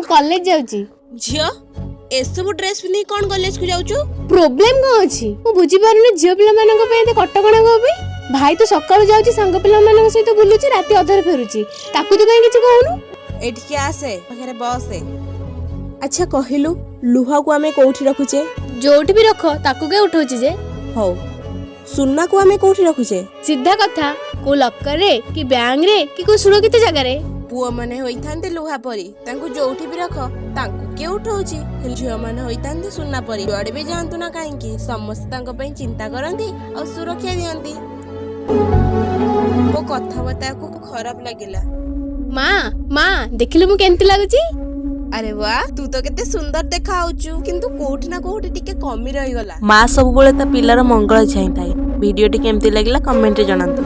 College जाउची। झियो एसबु dress पिन्ही कौन college को जाउछु? प्रोब्लेम कौन अछि? मु बुझी पारुनी झियो पिला मानक पे एते कटकणा को बे। भाई तो सकाळु जाउची संग पिला मानक सहित बुलुची राती अधर फेरुची। ताकू तो काई किछ कहउनु? एठी आसे पखरे बस है। अच्छा कहिलु लुहा को आमे कोठी रखुचे? जोठी भी रखो ताकू के उठौची जे। हो सुन्ना को आमे कोठी रखुचे? सीधा कथा को लॉकर रे कि बैंक रे कि को सुरक्षित जगह रे। पुओ माने होइथांते लुहा परी तांकु जोठी भी रख तांकु के उठौची। झियो माने होइथांते सुन्ना परी जुआडे भी जांतु ना काहे की समस्त तांको पई चिंता करंती और सुरक्षा दियंती। मो कथा बता को खराब लागिला। माँ देखिलु मु केंती लागुची? अरे वाह तू तो केते सुंदर देखा आउचु किंतु कोठी ना कोठी टिके कमी रही गला। माँ सब बेले ता पिलार मंगल चाहि थाए। वीडियो टी केमती लागिला कमेंट रे जणांतु।